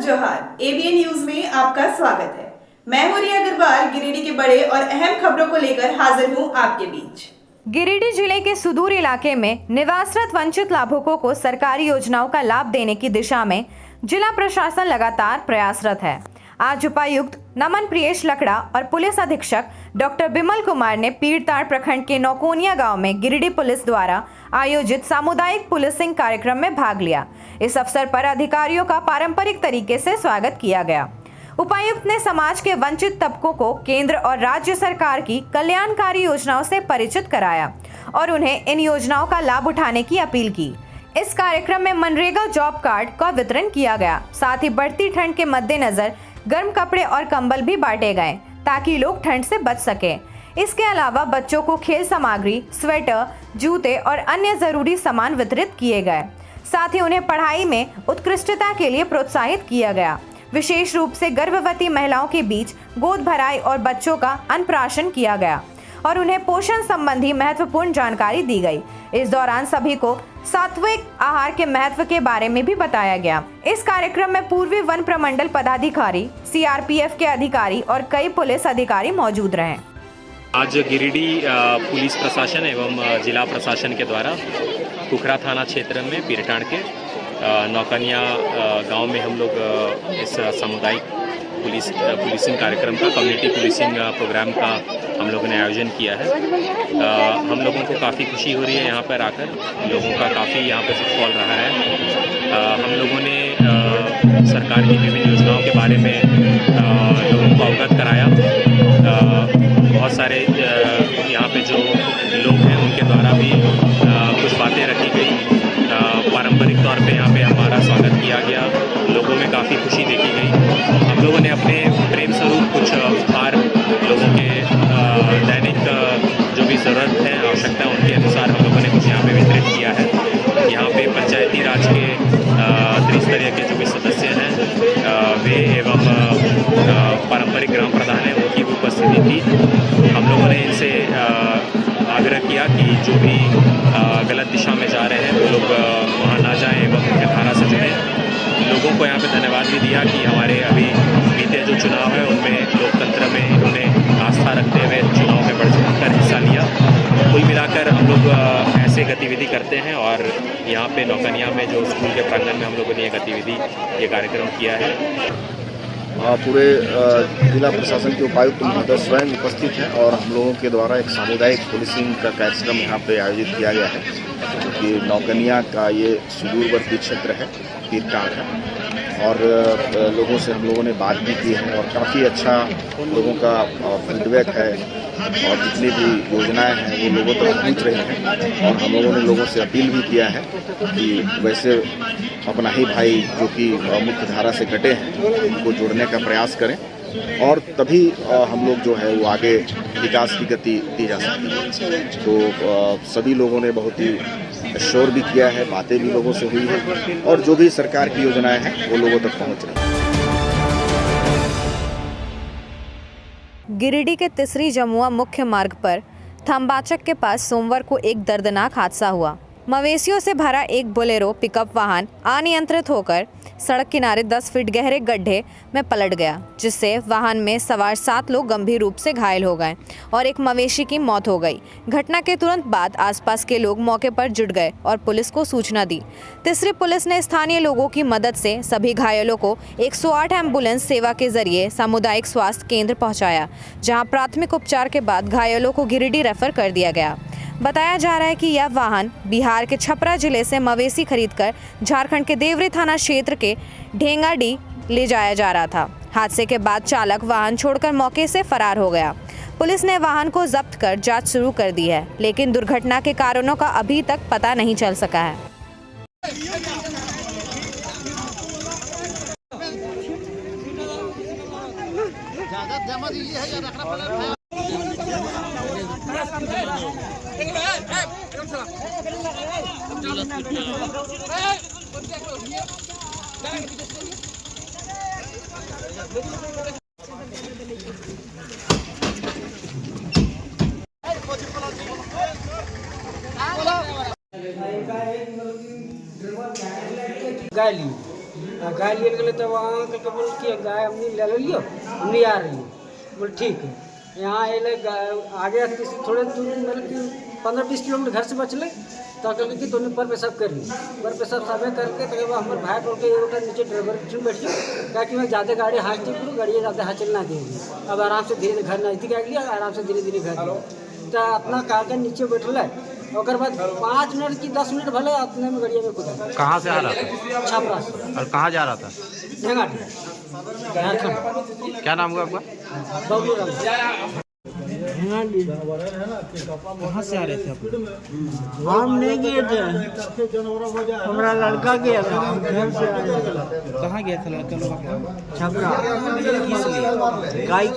जोहार। ABN news में आपका स्वागत है। मैं हूं रिया अग्रवाल। गिरिडीह के बड़े और अहम खबरों को लेकर हाजिर हूं आपके बीच। गिरिडीह जिले के सुदूर इलाके में निवासरत वंचित लाभुकों को सरकारी योजनाओं का लाभ देने की दिशा में जिला प्रशासन लगातार प्रयासरत है। आज उपायुक्त नमन प्रियेश लकड़ा और पुलिस अधीक्षक डॉक्टर बिमल कुमार ने पीरताड़ प्रखंड के नौकोनिया गांव में गिरिडीह पुलिस द्वारा आयोजित सामुदायिक पुलिसिंग कार्यक्रम में भाग लिया। इस अवसर पर अधिकारियों का पारंपरिक तरीके से स्वागत किया गया। उपायुक्त ने समाज के वंचित तबकों को केंद्र और राज्य सरकार की कल्याणकारी योजनाओं से परिचित कराया और उन्हें इन योजनाओं का लाभ उठाने की अपील की। इस कार्यक्रम में मनरेगा जॉब कार्ड का वितरण किया गया। साथ ही बढ़ती ठंड के मद्देनजर गर्म कपड़े और कंबल भी बांटे गए ताकि लोग ठंड से बच सके। इसके अलावा बच्चों को खेल सामग्री, स्वेटर, जूते और अन्य जरूरी सामान वितरित किए गए। साथ ही उन्हें पढ़ाई में उत्कृष्टता के लिए प्रोत्साहित किया गया। विशेष रूप से गर्भवती महिलाओं के बीच गोद भराई और बच्चों का अन्नप्राशन किया गया और उन्हें पोषण संबंधी महत्वपूर्ण जानकारी दी गई। इस दौरान सभी को सात्विक आहार के महत्व के बारे में भी बताया गया। इस कार्यक्रम में पूर्वी वन प्रमंडल पदाधिकारी, सीआरपीएफ के अधिकारी और कई पुलिस अधिकारी मौजूद रहे। आज गिरिडीह पुलिस प्रशासन एवं जिला प्रशासन के द्वारा कुखरा थाना क्षेत्र में पीरताड़ के नौकनिया गांव में हम लोग इस सामुदायिक पुलिसिंग कार्यक्रम का, कम्युनिटी पुलिसिंग प्रोग्राम का हम लोगों ने आयोजन किया है। हम लोगों को काफ़ी खुशी हो रही है यहाँ पर आकर। लोगों का काफ़ी यहाँ पर फुटफॉल रहा है। हम लोगों ने सरकार की विभिन्न योजनाओं के बारे में लोगों को अवगत कराया। बहुत सारे यहाँ पे जो लोग हैं उनके द्वारा भी कुछ बातें रखी गई। पारंपरिक तौर पे यहाँ पे हमारा स्वागत किया गया। लोगों में काफ़ी खुशी देखी गई। हम लोगों ने अपने प्रेम स्वरूप कुछ उपहार लोगों के दैनिक जो भी ज़रूरत है, आवश्यकता है, उनके अनुसार हम लोगों ने कुछ यहाँ पे वितरित किया है। यहाँ पे पंचायती राज के त्रिस्तरीय के जो भी सदस्य हैं वे एवं पारंपरिक ग्राम प्रधान हैं, उनकी भी उपस्थिति थी। हम लोगों ने इनसे आग्रह किया कि जो भी गलत दिशा में जा रहे हैं वो लोग वहाँ ना जाएं एवं मुख्य धारा से जुड़ें। लोगों को यहाँ पे धन्यवाद भी दिया कि हमारे अभी बीते जो चुनाव है उनमें लोकतंत्र में इन्होंने आस्था रखते हुए चुनाव में बढ़ चढ़कर हिस्सा लिया। कुल मिलाकर हम लोग ऐसे गतिविधि करते हैं और यहाँ पे नौकनिया में जो स्कूल के प्रांगण में हम लोगों ने ये कार्यक्रम किया है। पूरे जिला प्रशासन के उपायुक्त महोदय स्वयं उपस्थित हैं और हम लोगों के द्वारा एक सामुदायिक पुलिसिंग का कार्यक्रम यहाँ पे आयोजित किया गया है, क्योंकि नौकनिया का ये सुदूरवर्ती क्षेत्र है, पीरताड़ है, और लोगों से हम लोगों ने बात भी की है और काफ़ी अच्छा लोगों का फीडबैक है और जितनी भी योजनाएं हैं वो लोगों तक पहुँच रही हैं। और हम लोगों ने लोगों से अपील भी किया है कि वैसे अपना ही भाई जो कि मुख्य धारा से कटे हैं उनको जोड़ने का प्रयास करें और तभी हम लोग जो है वो आगे विकास की गति दी जा सकती है। तो सभी लोगों ने बहुत ही शोर भी किया है, बातें भी लोगों से हुई है और जो भी सरकार की योजनाएं हैं वो लोगों तक पहुँच रही हैं। गिरिडीह के तिसरी जमुआ मुख्य मार्ग पर थम्बाचक के पास सोमवार को एक दर्दनाक हादसा हुआ। मवेशियों से भरा एक बोलेरो पिकअप वाहन अनियंत्रित होकर सड़क किनारे 10 फीट गहरे गड्ढे में पलट गया, जिससे वाहन में सवार 7 लोग गंभीर रूप से घायल हो गए और एक मवेशी की मौत हो गई। घटना के तुरंत बाद आसपास के लोग मौके पर जुट गए और पुलिस को सूचना दी। तिसरी पुलिस ने स्थानीय लोगों की मदद से सभी घायलों को 108 एम्बुलेंस सेवा के जरिए सामुदायिक स्वास्थ्य केंद्र पहुंचाया, जहां प्राथमिक उपचार के बाद घायलों को गिरिडीह रेफर कर दिया गया। बताया जा रहा है कि यह वाहन बिहार के छपरा जिले से मवेशी खरीदकर झारखंड के देवरी थाना क्षेत्र के ढेंगाडीह ले जाया जा रहा था। हादसे के बाद चालक वाहन छोड़कर मौके से फरार हो गया। पुलिस ने वाहन को जब्त कर जांच शुरू कर दी है, लेकिन दुर्घटना के कारणों का अभी तक पता नहीं चल सका है। गाली गाय लिए गए तो वहाँ करके बोल कि गाय हमने ले लियो, हम नहीं आ रही है। बोल ठीक है। यहाँ ये आगे थोड़े दूर मतलब कि 15-20 किलोमीटर घर से बचले तो कहते कि तुमने पर पेशाब कर ली। पर पेशाब सामने करके तो हमारे भाई बोल के एक नीचे ड्राइवर की बैठिए क्या कि मैं ज़्यादा गाड़ी हाथ चल करूँ, गाड़ी ज़्यादा हाथ चलना देंगे। अब आराम से धीरे घर नज़दीक आ गया, आराम से धीरे धीरे घर तो अपना कागज नीचे बैठल है। और बाद 5 मिनट की 10 मिनट भले अपने में गाड़िया में कूदा। कहाँ से आ रहा था? छापरा। और कहाँ जा रहा था? झारखंड। क्या नाम हुआ आपका? बबलू राम। कहाँ से आ रहे थे आप? हम नहीं गए थे, हमारा लड़का गया था, हम घर से आए थे। कहाँ गया था लड़का लोग आपका? छपरा। किस लिए? गाय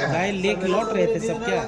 गाय लेके लौट रहे थे सब क्या?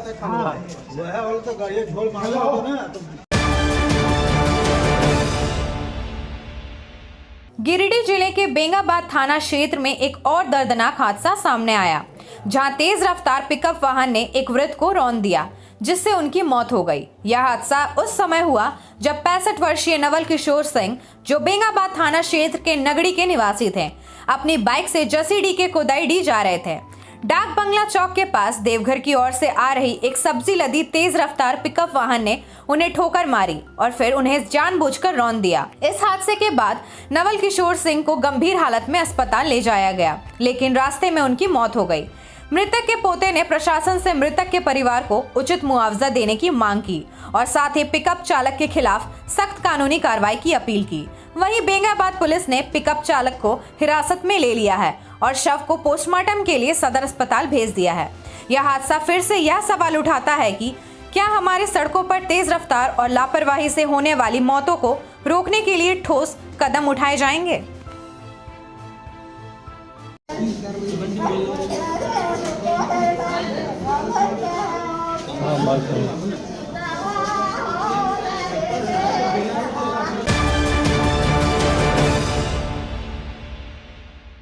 गिरिडीह जिले के बेंगाबाद थाना क्षेत्र में एक और दर्दनाक हादसा सामने आया, जहां तेज रफ्तार पिकअप वाहन ने एक वृद्ध को रौंद दिया, जिससे उनकी मौत हो गई। यह हादसा उस समय हुआ जब 65 वर्षीय नवल किशोर सिंह, जो बेंगाबाद थाना क्षेत्र के नगड़ी के निवासी थे, अपनी बाइक से जसीडीह के कोदाईडीह जा रहे थे। डाक बंगला चौक के पास देवघर की ओर से आ रही एक सब्जी लदी तेज रफ्तार पिकअप वाहन ने उन्हें ठोकर मारी और फिर उन्हें जानबूझकर रौंद दिया। इस हादसे के बाद नवल किशोर सिंह को गंभीर हालत में अस्पताल ले जाया गया, लेकिन रास्ते में उनकी मौत हो गई। मृतक के पोते ने प्रशासन से मृतक के परिवार को उचित मुआवजा देने की मांग की और साथ ही पिकअप चालक के खिलाफ सख्त कानूनी कार्रवाई की अपील की। वहीं बेंगाबाद पुलिस ने पिकअप चालक को हिरासत में ले लिया है और शव को पोस्टमार्टम के लिए सदर अस्पताल भेज दिया है। यह हादसा फिर से यह सवाल उठाता है कि क्या हमारे सड़कों पर तेज रफ्तार और लापरवाही से होने वाली मौतों को रोकने के लिए ठोस कदम उठाए जाएंगे।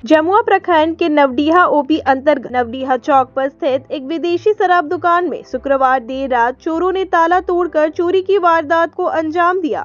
जमुआ प्रखंड के नवडीहा ओपी अंतर्गत नवडीहा चौक पर स्थित एक विदेशी शराब दुकान में शुक्रवार देर रात चोरों ने ताला तोड़कर चोरी की वारदात को अंजाम दिया।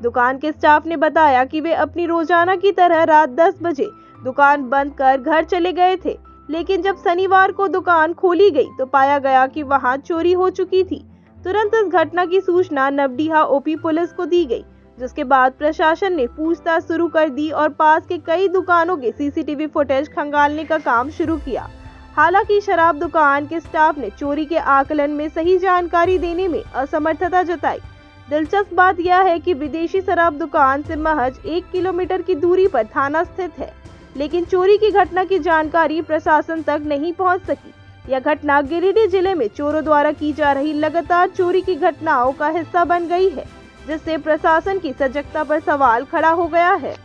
दुकान के स्टाफ ने बताया कि वे अपनी रोजाना की तरह रात 10 बजे दुकान बंद कर घर चले गए थे, लेकिन जब शनिवार को दुकान खोली गई तो पाया गया कि वहां चोरी हो चुकी थी। तुरंत इस घटना की सूचना नवडीहा ओपी पुलिस को दी गई, जिसके बाद प्रशासन ने पूछताछ शुरू कर दी और पास के कई दुकानों के सीसीटीवी फुटेज खंगालने का काम शुरू किया। हालांकि शराब दुकान के स्टाफ ने चोरी के आकलन में सही जानकारी देने में असमर्थता जताई। दिलचस्प बात यह है कि विदेशी शराब दुकान से महज 1 किलोमीटर की दूरी पर थाना स्थित है, लेकिन चोरी की घटना की जानकारी प्रशासन तक नहीं पहुंच सकी। यह घटना गिरिडीह जिले में चोरों द्वारा की जा रही लगातार चोरी की घटनाओं का हिस्सा बन गई है, जिससे प्रशासन की सजगता पर सवाल खड़ा हो गया है।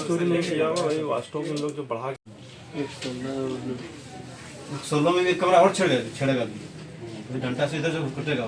चोरी नहीं किया हुआ वही वास्तव में लोग जो बढ़ा 16 में भी कमरा और छेड़ेगा घंटा से इधर से कटेगा।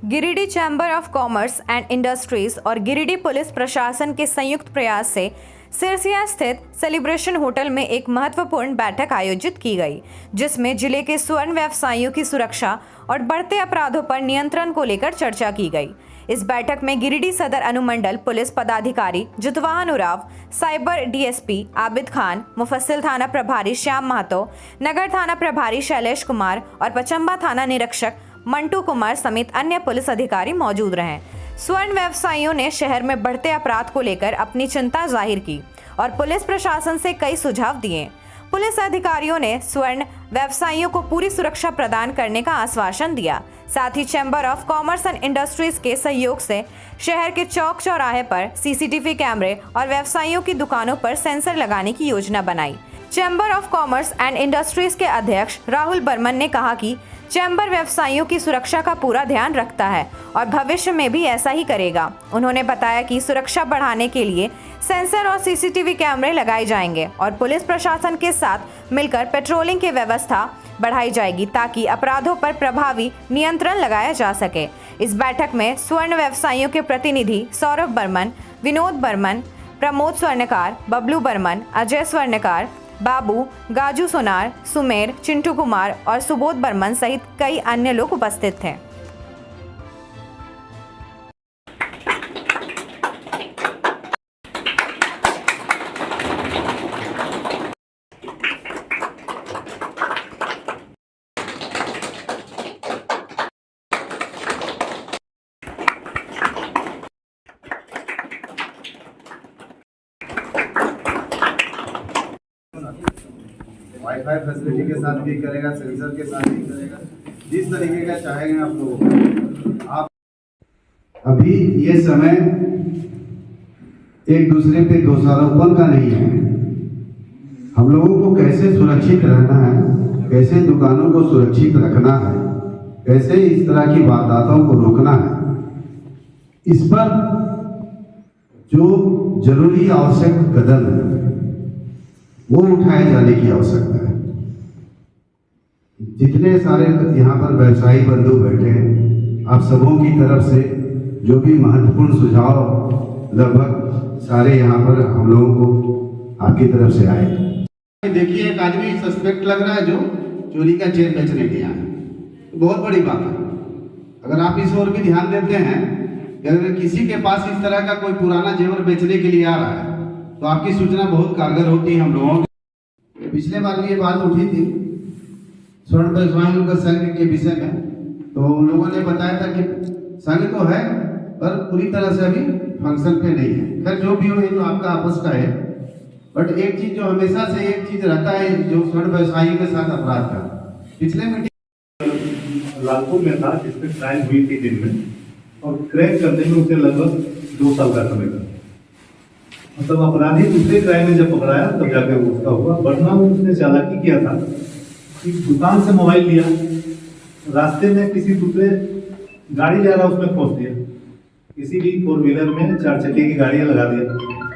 Giridih chamber of commerce and industries और गिरिडीह पुलिस प्रशासन के संयुक्त प्रयास से सिरसिया स्थित सेलिब्रेशन होटल में एक महत्वपूर्ण बैठक आयोजित की गई, जिसमें जिले के स्वर्ण व्यवसायियों की सुरक्षा और बढ़ते अपराधों पर नियंत्रण को लेकर चर्चा की गई। इस बैठक में गिरिडीह सदर अनुमंडल पुलिस पदाधिकारी जितवाहन उराव, साइबर डीएसपी आबिद खान, मुफस्सिल थाना प्रभारी श्याम महतो, नगर थाना प्रभारी शैलेश कुमार और पचम्बा थाना निरीक्षक मंटू कुमार समेत अन्य पुलिस अधिकारी मौजूद रहे। स्वर्ण व्यवसायियों ने शहर में बढ़ते अपराध को लेकर अपनी चिंता जाहिर की और पुलिस प्रशासन से कई सुझाव दिए। पुलिस अधिकारियों ने स्वर्ण व्यवसायियों को पूरी सुरक्षा प्रदान करने का आश्वासन दिया। साथ ही chamber of commerce and industries के सहयोग से शहर के चौक चौराहे पर सीसीटीवी कैमरे और व्यवसायियों की दुकानों पर सेंसर लगाने की योजना बनाई। Chamber of commerce and industries के अध्यक्ष राहुल बर्मन ने कहा कि चैम्बर व्यवसायियों की सुरक्षा का पूरा ध्यान रखता है और भविष्य में भी ऐसा ही करेगा। उन्होंने बताया कि सुरक्षा बढ़ाने के लिए सेंसर और सीसीटीवी कैमरे लगाए जाएंगे और पुलिस प्रशासन के साथ मिलकर पेट्रोलिंग की व्यवस्था बढ़ाई जाएगी ताकि अपराधों पर प्रभावी नियंत्रण लगाया जा सके। इस बैठक में स्वर्ण व्यवसायियों के प्रतिनिधि सौरभ बर्मन, विनोद बर्मन, प्रमोद स्वर्णकार, बबलू बर्मन, अजय स्वर्णकार, बाबू, गाजू सोनार, सुमेर, चिंटू कुमार और सुबोध बर्मन सहित कई अन्य लोग उपस्थित थे। वाईफाई फैसिलिटी के साथ भी करेगा, सेंसर के साथ भी करेगा, जिस तरीके का चाहेंगे आप लोग। आप अभी ये समय एक दूसरे पे दोषारोपण का नहीं है। हम लोगों को कैसे सुरक्षित रहना है, कैसे दुकानों को सुरक्षित रखना है, कैसे इस तरह की वारदातों को रोकना है, इस पर जो जरूरी आवश्यक कदम है वो उठाए जाने की आवश्यकता है। जितने सारे यहाँ पर व्यवसायी बंधु बैठे हैं, आप सबों की तरफ से जो भी महत्वपूर्ण सुझाव लगभग सारे यहाँ पर हम लोगों को आपकी तरफ से आए। देखिए एक आदमी सस्पेक्ट लग रहा है जो चोरी का चेन बेचने के आया, तो बहुत बड़ी बात है। अगर आप इस ओर भी ध्यान देते हैं कि अगर किसी के पास इस तरह का कोई पुराना जेवर बेचने के लिए आ रहा है तो आपकी सूचना बहुत कारगर होती है हम लोगों की। पिछले बार भी ये बात उठी थी स्वर्ण व्यवसायियों के संघ के विषय में, तो उन लोगों ने बताया था कि संघ तो है पर पूरी तरह से अभी फंक्शन पे नहीं है। खैर जो भी हो ये तो आपका आपस का है, बट एक चीज जो हमेशा से एक चीज रहता है जो स्वर्ण व्यवसायियों के साथ अपराध का, पिछले मीटिंग लालपुर में था जिसमें क्राइम हुई थी दिन में, और क्रैक करने में उसे लगभग 2 साल का समय लगा। मतलब अपराधी दूसरे क्राइम में जब पकड़ाया तब जाकर उसका हुआ, वरना उसने चालाकी किया था कि दुकान से मोबाइल लिया, रास्ते में किसी दूसरे गाड़ी जा रहा उसमें पहुंच दिया, किसी भी 4 व्हीलर में 4 चक्के की गाड़ियां लगा दिया।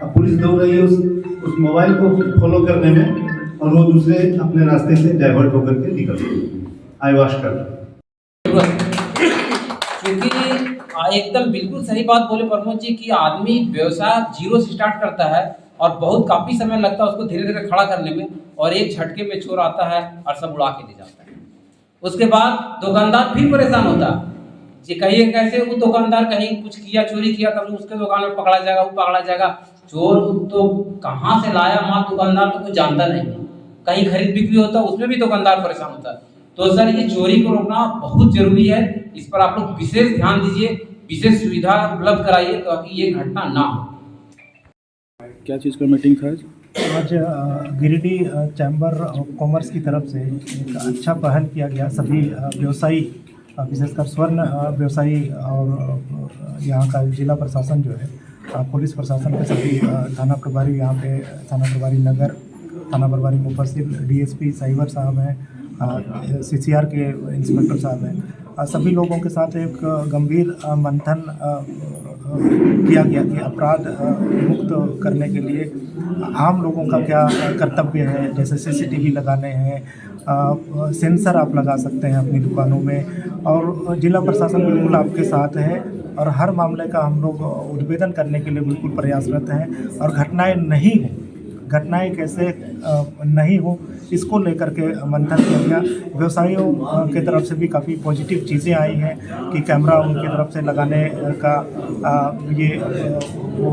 अब पुलिस दौड़ रही है उस मोबाइल को फॉलो करने में, और वो दूसरे अपने रास्ते से डाइवर्ट होकर के निकल गए। आईवाश कर क्योंकि एकदम बिल्कुल सही बात बोले प्रमोद जी कि आदमी व्यवसाय जीरो से स्टार्ट करता है और बहुत काफ़ी समय लगता है उसको धीरे धीरे खड़ा करने में, और एक झटके में चोर आता है और सब उड़ा के ले जाता है। उसके बाद दुकानदार फिर परेशान होता है कि कहीं कैसे वो दुकानदार कहीं कुछ किया, चोरी किया, तब उसके दुकान में पकड़ा जाएगा, वो पकड़ा जाएगा। चोर तो कहाँ से लाया माल दुकानदार तो कुछ जानता नहीं, कहीं खरीद बिक्री होता है उसमें भी दुकानदार परेशान होता है। तो सर ये चोरी को रोकना बहुत जरूरी है, इस पर आप लोग विशेष ध्यान दीजिए, विशेष सुविधा उपलब्ध कराइए ताकि ये घटना ना हो। क्या चीज़ का मीटिंग था आज गिरिडीह चैम्बर ऑफ कॉमर्स की तरफ से एक अच्छा पहल किया गया। सभी व्यवसायी, विशेषकर स्वर्ण व्यवसायी और यहाँ का जिला प्रशासन जो है, पुलिस प्रशासन के सभी थाना प्रभारी, यहाँ पे थाना प्रभारी नगर, थाना प्रभारी मुफस्सिल, डीएसपी साइबर साहब हैं, सीसीआर के इंस्पेक्टर साहब हैं, सभी लोगों के साथ एक गंभीर मंथन किया गया कि अपराध मुक्त करने के लिए आम लोगों का क्या कर्तव्य है। जैसे सीसीटीवी लगाने हैं, सेंसर आप लगा सकते हैं अपनी दुकानों में, और जिला प्रशासन बिल्कुल आपके साथ है और हर मामले का हम लोग उद्भेदन करने के लिए बिल्कुल प्रयासरत हैं। और घटनाएं कैसे नहीं हो इसको लेकर के मंथन किया गया। व्यवसायियों की तरफ से भी काफ़ी पॉजिटिव चीज़ें आई हैं कि कैमरा उनकी तरफ से लगाने का ये वो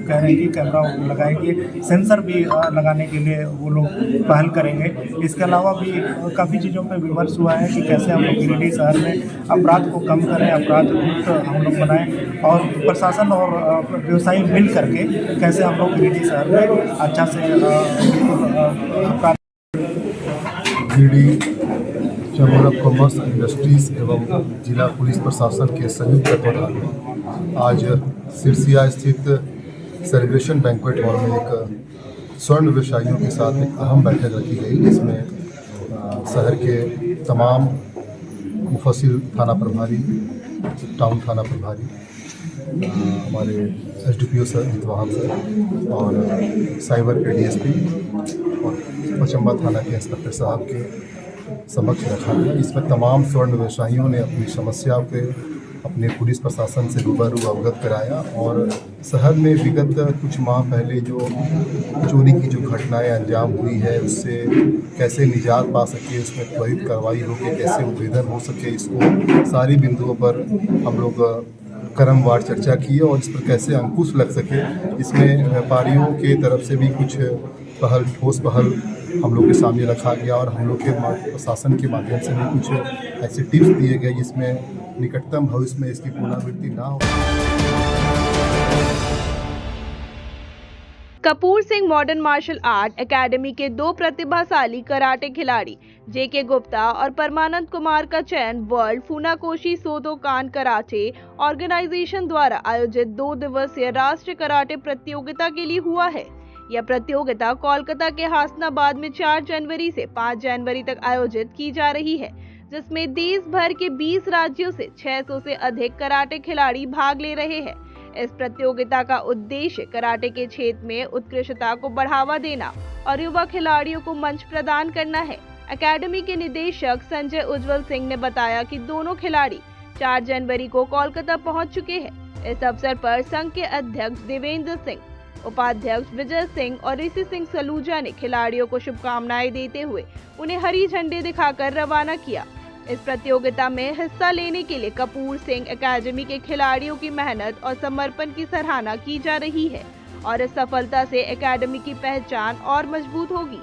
कह रहे हैं कि कैमरा लगाएंगे, सेंसर भी लगाने के लिए वो लोग पहल करेंगे। इसके अलावा भी काफ़ी चीज़ों पर विमर्श हुआ है कि कैसे हम लोग गिरिडीह शहर में अपराध को कम करें, अपराध मुक्त हम लोग बनाएं, और प्रशासन और व्यवसायी मिल करके कैसे हम लोग गिरिडीह शहर में अच्छा से अपराध। Giridih chamber of commerce industries एवं जिला पुलिस प्रशासन के संयुक्त तत्वाधान में आज सिरसिया स्थित सेलिब्रेशन बैंक्वेट हॉल में एक स्वर्ण व्यवसायियों के साथ एक अहम बैठक रखी गई, जिसमें शहर के तमाम मुफस्सिल थाना प्रभारी, टाउन थाना प्रभारी, हमारे SDPO सर हितवाहन सर और साइबर के DSP और पचम्बा थाना के इंस्पेक्टर साहब के समक्ष रखा गया। इसमें तमाम स्वर्ण व्यवसायियों ने अपनी समस्या के अपने पुलिस प्रशासन से रूबरू अवगत कराया और शहर में विगत कुछ माह पहले जो चोरी की जो घटनाएं अंजाम हुई है उससे कैसे निजात पा सके, उसमें त्वरित कार्रवाई हो के कैसे उद्भेदन हो सके, इसको सारी बिंदुओं पर हम लोग क्रमवार चर्चा की और इस पर कैसे अंकुश लग सके। इसमें व्यापारियों के तरफ से भी कुछ पहल, ठोस पहल हम लोग के सामने रखा गया और हम लोग के प्रशासन के माध्यम से भी कुछ ऐसे टिप्स दिए गए जिसमें निकटतम भविष्य में इसकी पुनरावृत्ति ना हो। Kapoor Singh modern martial art academy के 2 प्रतिभाशाली कराटे खिलाड़ी JK गुप्ता और परमानंद कुमार का चयन वर्ल्ड फुनाकोशी सोदोकान कराटे ऑर्गेनाइजेशन द्वारा आयोजित 2 दिवसीय राष्ट्रीय कराटे प्रतियोगिता के लिए हुआ है। यह प्रतियोगिता कोलकाता के हासनाबाद में 4 जनवरी से 5 जनवरी तक आयोजित की जा रही है, जिसमें देश भर के 20 राज्यों से 600 से अधिक कराटे खिलाड़ी भाग ले रहे हैं। इस प्रतियोगिता का उद्देश्य कराटे के क्षेत्र में उत्कृष्टता को बढ़ावा देना और युवा खिलाड़ियों को मंच प्रदान करना है। एकेडमी के निदेशक संजय उज्जवल सिंह ने बताया कि दोनों खिलाड़ी 4 जनवरी को कोलकाता पहुंच चुके हैं। इस अवसर पर संघ के अध्यक्ष देवेंद्र सिंह, उपाध्यक्ष विजय सिंह और ऋषि सिंह सलूजा ने खिलाड़ियों को शुभकामनाएं देते हुए उन्हें हरी झंडे दिखाकर रवाना किया। इस प्रतियोगिता में हिस्सा लेने के लिए कपूर सिंह एकेडमी के खिलाड़ियों की मेहनत और समर्पण की सराहना की जा रही है और इस सफलता से एकेडमी की पहचान और मजबूत होगी।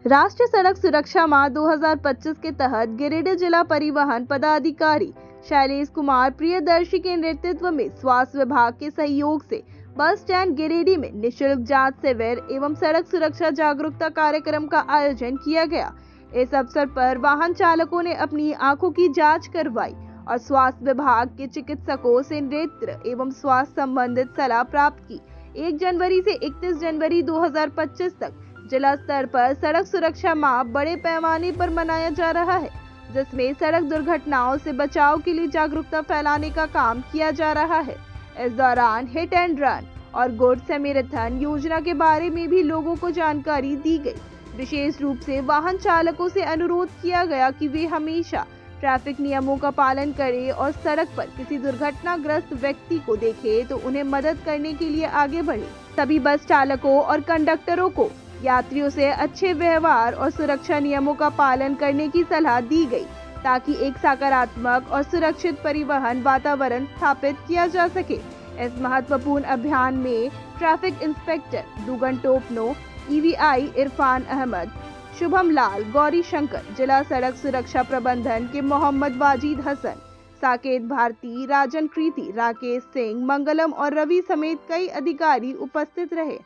राष्ट्रीय सड़क सुरक्षा माह 2025 के तहत गिरिडीह जिला परिवहन पदाधिकारी शैलेश कुमार प्रियदर्शी के नेतृत्व में स्वास्थ्य विभाग के सहयोग से बस स्टैंड गिरिडीह में निःशुल्क जांच शिविर एवं सड़क सुरक्षा जागरूकता कार्यक्रम का आयोजन किया गया। इस अवसर पर वाहन चालकों ने अपनी आंखों की जांच करवाई और स्वास्थ्य विभाग के चिकित्सकों से नेत्र एवं स्वास्थ्य संबंधित सलाह प्राप्त की। 1 जनवरी से 31 जनवरी 2025 तक जिला स्तर पर सड़क सुरक्षा माह बड़े पैमाने पर मनाया जा रहा है, जिसमें सड़क दुर्घटनाओं से बचाव के लिए जागरूकता फैलाने का काम किया जा रहा है। इस दौरान हिट एंड रन और गुड सैमरिथन योजना के बारे में भी लोगों को जानकारी दी गई। विशेष रूप से वाहन चालकों से अनुरोध किया गया कि वे हमेशा ट्रैफिक नियमों का पालन करें और सड़क पर किसी दुर्घटनाग्रस्त व्यक्ति को देखें तो उन्हें मदद करने के लिए आगे बढ़े। सभी बस चालकों और कंडक्टरों को यात्रियों से अच्छे व्यवहार और सुरक्षा नियमों का पालन करने की सलाह दी गई ताकि एक सकारात्मक और सुरक्षित परिवहन वातावरण स्थापित किया जा सके। इस महत्वपूर्ण अभियान में traffic inspector Dugan Topno, EVI Irfan Ahmad, Shubham Lal, Gauri Shankar, जिला सड़क सुरक्षा प्रबंधन के मोहम्मद वाजिद हसन, साकेत भारती, राजन कृति, राकेश सिंह, मंगलम और रवि समेत कई अधिकारी उपस्थित रहे।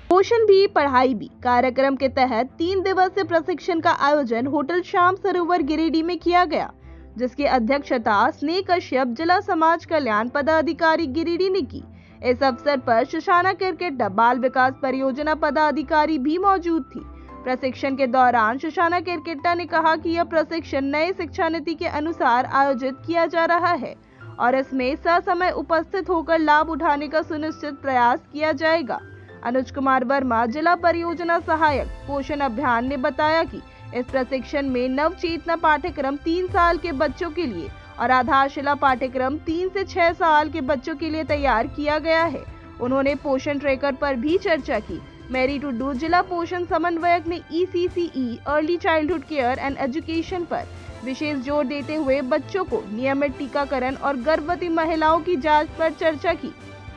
पोषण भी पढ़ाई भी कार्यक्रम के तहत 3 दिवसीय प्रशिक्षण का आयोजन होटल श्याम सरोवर गिरिडीह में किया गया, जिसकी अध्यक्षता स्नेह कश्यप, जिला समाज कल्याण पदाधिकारी गिरिडीह ने की। इस अवसर पर सुशाना किरकेटा, बाल विकास परियोजना पदाधिकारी भी मौजूद थी। प्रशिक्षण के दौरान सुशाना किरकेटा ने कहा कि यह प्रशिक्षण नए शिक्षा नीति के अनुसार आयोजित किया जा रहा है और इसमें ससमय उपस्थित होकर लाभ उठाने का सुनिश्चित प्रयास किया जाएगा। अनुज कुमार वर्मा, जिला परियोजना सहायक पोषण अभियान, ने बताया कि इस प्रशिक्षण में नव चेतना पाठ्यक्रम 3 साल के बच्चों के लिए और आधारशिला पाठ्यक्रम 3 से 6 साल के बच्चों के लिए तैयार किया गया है। उन्होंने पोषण ट्रैकर पर भी चर्चा की। मैरी टुडू, जिला पोषण समन्वयक, ने ECCE early childhood care and education पर विशेष जोर देते हुए बच्चों को नियमित टीकाकरण और गर्भवती महिलाओं की जांच पर चर्चा की।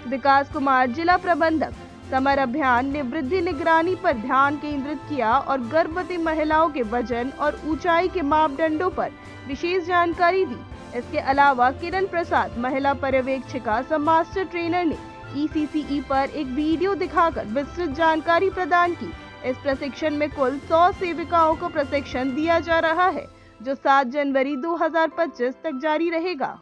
विकास कुमार, जिला प्रबंधक समर अभियान, ने वृद्धि निगरानी पर ध्यान केंद्रित किया और गर्भवती महिलाओं के वजन और ऊंचाई के मापदंडों पर विशेष जानकारी दी। इसके अलावा किरण प्रसाद, महिला पर्यवेक्षिका सह मास्टर ट्रेनर, ने ECCE पर एक वीडियो दिखाकर विस्तृत जानकारी प्रदान की। इस प्रशिक्षण में कुल 100 सेविकाओं को प्रशिक्षण दिया जा रहा है, जो 7 जनवरी 2025 तक जारी रहेगा।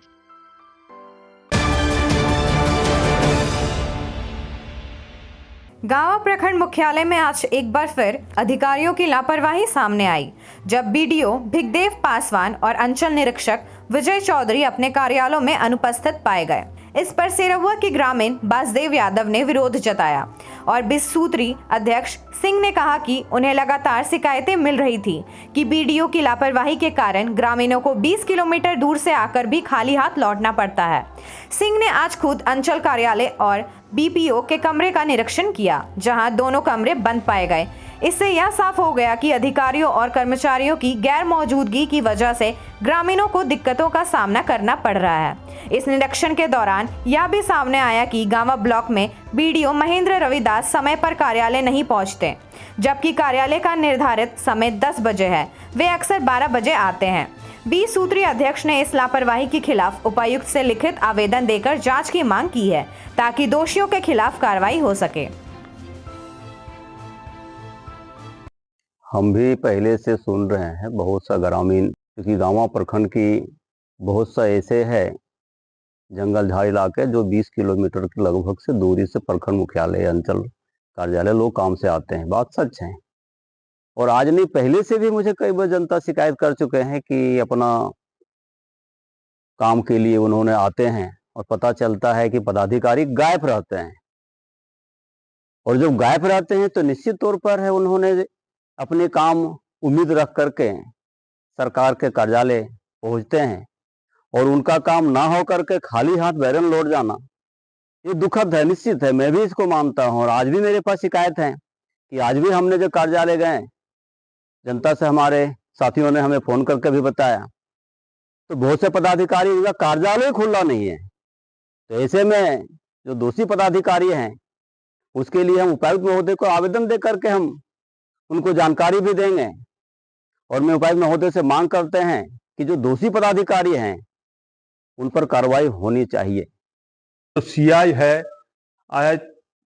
गांवा प्रखंड मुख्यालय में आज एक बार फिर अधिकारियों की लापरवाही सामने आई, जब बीडीओ भिगदेव पासवान और अंचल निरीक्षक विजय चौधरी अपने कार्यालयों में अनुपस्थित पाए गए। इस पर सेरहुआ के ग्रामीण बासदेव यादव ने विरोध जताया और 20 सूत्री अध्यक्ष सिंह ने कहा कि उन्हें लगातार शिकायतें मिल रही थी कि बीडीओ की लापरवाही के कारण ग्रामीणों को 20 किलोमीटर दूर से आकर भी खाली हाथ लौटना पड़ता है। सिंह ने आज खुद अंचल कार्यालय और बीपीओ के कमरे का निरीक्षण किया, जहां दोनों कमरे बंद पाए गए। इससे यह साफ हो गया कि अधिकारियों और कर्मचारियों की गैर मौजूदगी की वजह से ग्रामीणों को दिक्कतों का सामना करना पड़ रहा है। इस निरीक्षण के दौरान यह भी सामने आया कि गांवा ब्लॉक में बीडीओ महेंद्र रविदास समय पर कार्यालय नहीं पहुंचते, जबकि कार्यालय का निर्धारित समय 10 बजे है। वे अक्सर 12 बजे आते हैं। 20 सूत्रीय अध्यक्ष ने इस लापरवाही के खिलाफ उपायुक्त से लिखित आवेदन देकर जांच की मांग की है, ताकि दोषियों के खिलाफ कार्रवाई हो सके। हम भी पहले से सुन रहे हैं बहुत सा ग्रामीण, क्योंकि गांवा प्रखंड की बहुत सा ऐसे है जंगल झाड़ इलाके जो 20 किलोमीटर के लगभग से दूरी से प्रखंड मुख्यालय अंचल कार्यालय लोग काम से आते हैं। बात सच है। और आज नहीं, पहले से भी मुझे कई बार जनता शिकायत कर चुके हैं कि अपना काम के लिए उन्होंने आते हैं और पता चलता है कि पदाधिकारी गायब रहते हैं। और जब गायब रहते हैं तो निश्चित तौर पर है उन्होंने अपने काम उम्मीद रख करके सरकार के कार्यालय पहुंचते हैं और उनका काम ना हो करके खाली हाथ बैरन लौट जाना, ये दुखद है, निश्चित है। मैं भी इसको मानता हूं। और आज भी मेरे पास शिकायत है कि आज भी हमने जो कार्यालय गए, जनता से हमारे साथियों ने हमें फोन करके भी बताया, तो बहुत से पदाधिकारी उनका कार्यालय खुला नहीं है। तो ऐसे में जो दोषी पदाधिकारी हैं उसके लिए हम उपायुक्त महोदय को आवेदन दे करके हम उनको जानकारी भी देंगे। और मैं उपायुक्त महोदय से मांग करते हैं कि जो दोषी पदाधिकारी हैं उन पर कार्रवाई होनी चाहिए। तो सीआई है, आज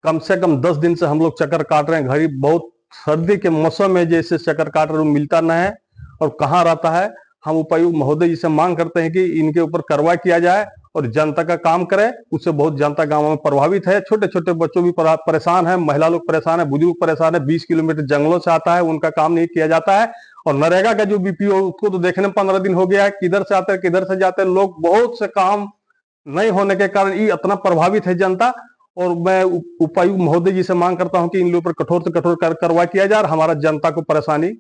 कम से कम 10 दिन से हम लोग चक्कर काट रहे हैं। घड़ी बहुत सर्दी के मौसम में जैसे चक्कर काट रहे मिलता न है और कहाँ रहता है। हम उपायुक्त महोदय जी से मांग करते हैं कि इनके ऊपर कार्रवाई किया जाए और जनता का काम करे। उससे बहुत जनता गांव में प्रभावित है। छोटे छोटे बच्चों भी परेशान है, महिला लोग परेशान है, बुजुर्ग परेशान है। 20 किलोमीटर जंगलों से आता है, उनका काम नहीं किया जाता है। और नरेगा का जो बीपीओ, उसको तो देखने में 15 दिन हो गया है, किधर से आते हैं किधर से जाते हैं लोग। बहुत से काम नहीं होने के कारण ये इतना प्रभावित है जनता। और मैं उपायुक्त महोदय जी से मांग करता हूं कि इन लोगों पर कठोर से कठोर कार्रवाई किया जाए और हमारा जनता को परेशानी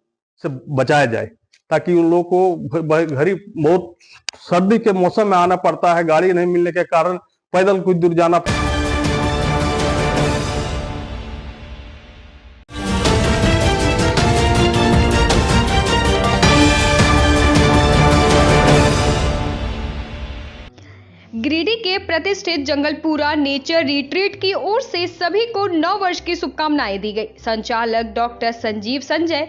से बचाया जाए, ताकि उन लोगों को घड़ी बहुत सर्दी के मौसम में आना पड़ता है, गाड़ी नहीं मिलने के कारण पैदल कुछ दूर जाना। गिरिडीह के प्रतिष्ठित जंगलपुरा नेचर रिट्रीट की ओर से सभी को नव वर्ष की शुभकामनाएं दी गई। संचालक डॉक्टर संजीव संजय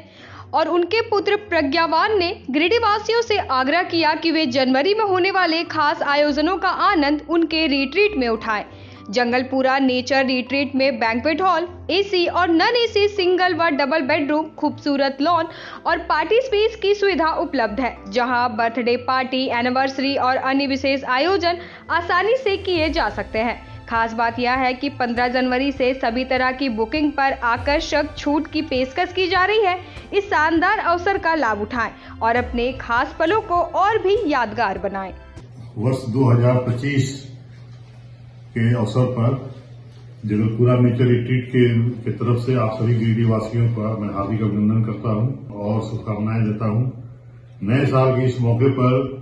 और उनके पुत्र प्रज्ञावान ने गिरिडीह वासियों से आग्रह किया कि वे जनवरी में होने वाले खास आयोजनों का आनंद उनके रिट्रीट में उठाएं। जंगलपुरा नेचर रिट्रीट में बैंक्वेट हॉल, एसी और नॉन एसी सिंगल व डबल बेडरूम, खूबसूरत लॉन और पार्टी स्पेस की सुविधा उपलब्ध है, जहां बर्थडे पार्टी, एनिवर्सरी और अन्य विशेष आयोजन आसानी से किए जा सकते हैं। खास बात यह है कि 15 जनवरी से सभी तरह की बुकिंग पर आकर्षक छूट की पेशकश की जा रही है। इस शानदार अवसर का लाभ उठाएं और अपने खास पलों को और भी यादगार बनाएं। वर्ष 2025 के अवसर पर जगलपुरा नेचर रिट्रीट के तरफ से आप सभी गिरिडीह वासियों का मैं हार्दिक अभिनंदन करता हूं और शुभकामनाएं देता हूं। नए साल के इस मौके पर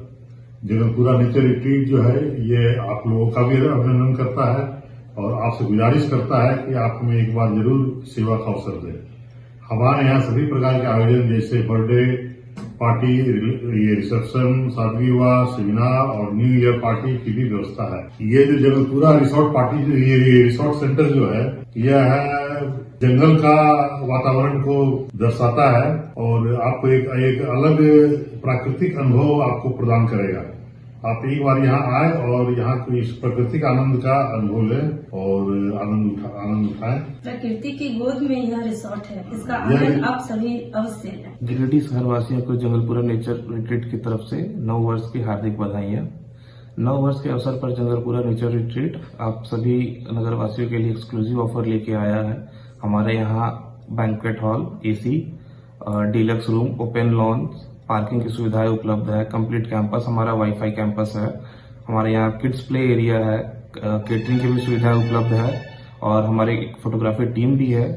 जगलपुरा नेचर रिट्रीट जो है ये आप लोगों का भी अभिनंदन करता है और आपसे गुजारिश करता है कि आप हमें एक बार जरूर सेवा का अवसर दें। हमारे यहाँ सभी प्रकार के आयोजन जैसे बर्थडे पार्टी, ये रिसेप्शन, शादी विवाह, सेमिनार और न्यू ईयर पार्टी की भी व्यवस्था है। ये जो जगलपुरा रिसोर्ट पार्टी, ये रिसोर्ट सेंटर जो है यह है जंगल का वातावरण को दर्शाता है और आपको एक अलग प्राकृतिक अनुभव आपको प्रदान करेगा। आप एक बार यहाँ आए और यहाँ को इस प्राकृतिक आनंद का अनुभव लें और आनंद उठाएं। प्रकृति की गोद में यह रिसोर्ट है, इसका आनंद आप सभी अवश्य लें। गिरिडीह शहरवासियों को जंगलपुरा नेचर रिट्रीट की तरफ से नव वर्ष की हार्दिक बधाइयाँ। नव वर्ष के अवसर पर जंगलपुरा नेचर रिट्रीट आप सभी नगरवासियों के लिए एक्सक्लूसिव ऑफर लेके आया है। हमारे यहाँ banquet hall, AC, deluxe room, open lawn, parking की सुविधाएं उपलब्ध है। कंप्लीट कैंपस हमारा वाईफाई कैंपस है। हमारे यहाँ किड्स प्ले एरिया है, केटरिंग की भी सुविधाएं उपलब्ध है और हमारी एक फोटोग्राफी टीम भी है।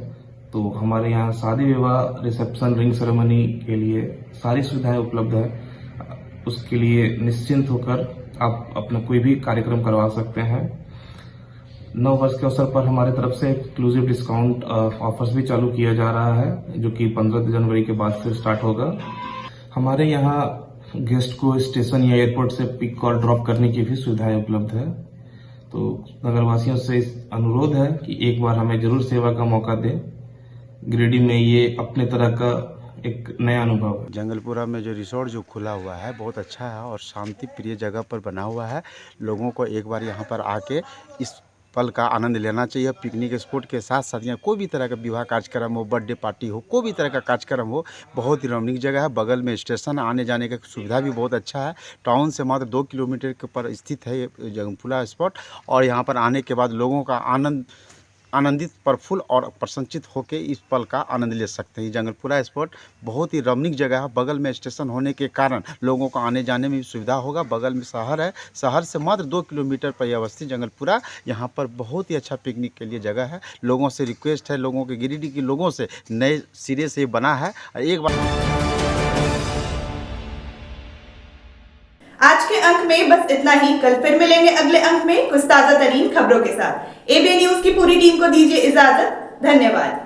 तो हमारे यहाँ शादी विवाह, रिसेप्शन, रिंग सेरेमनी के लिए सारी सुविधाएं उपलब्ध है। उसके लिए निश्चिंत होकर आप अपना कोई भी कार्यक्रम करवा सकते हैं। 9 वर्ष के अवसर पर हमारे तरफ से एक्सक्लूसिव डिस्काउंट ऑफर्स भी चालू किया जा रहा है, जो कि 15 जनवरी के बाद से स्टार्ट होगा। हमारे यहाँ गेस्ट को स्टेशन या एयरपोर्ट से पिक और ड्रॉप करने की भी सुविधाएं उपलब्ध है। तो नगरवासियों से अनुरोध है कि एक बार हमें जरूर सेवा का मौका दें। गिरिडीह में ये अपने तरह का एक नया अनुभव है। जंगलपुरा में जो रिसोर्ट जो खुला हुआ है बहुत अच्छा है और शांति प्रिय जगह पर बना हुआ है। लोगों को एक बार यहाँ पर आके इस पल का आनंद लेना चाहिए। पिकनिक स्पॉट के साथ साथ यहाँ कोई भी तरह का विवाह कार्यक्रम हो, बर्थडे पार्टी हो, कोई भी तरह का कार्यक्रम हो, बहुत ही रमणीक जगह है। बगल में स्टेशन, आने जाने का सुविधा भी बहुत अच्छा है। टाउन से मात्र 2 किलोमीटर के पर स्थित है ये जंगलपुरा स्पॉट और यहाँ पर आने के बाद लोगों का आनंदित, प्रफुल्ल और प्रसन्नचित होकर इस पल का आनंद ले सकते हैं। जंगलपुरा स्पॉट बहुत ही रमणीक जगह है। बगल में स्टेशन होने के कारण लोगों को आने जाने में भी सुविधा होगा। बगल में शहर है, शहर से मात्र 2 किलोमीटर पर यह अवस्थित जंगलपुरा, यहाँ पर बहुत ही अच्छा पिकनिक के लिए जगह है। लोगों से रिक्वेस्ट है, लोगों के गिरिडीह के लोगों से नए सिरे से बना है। एक बार आज के अंक में बस इतना ही। कल फिर मिलेंगे अगले अंक में कुछ ताजा तरीन खबरों के साथ। एबीएन न्यूज की पूरी टीम को दीजिए इजाजत। धन्यवाद।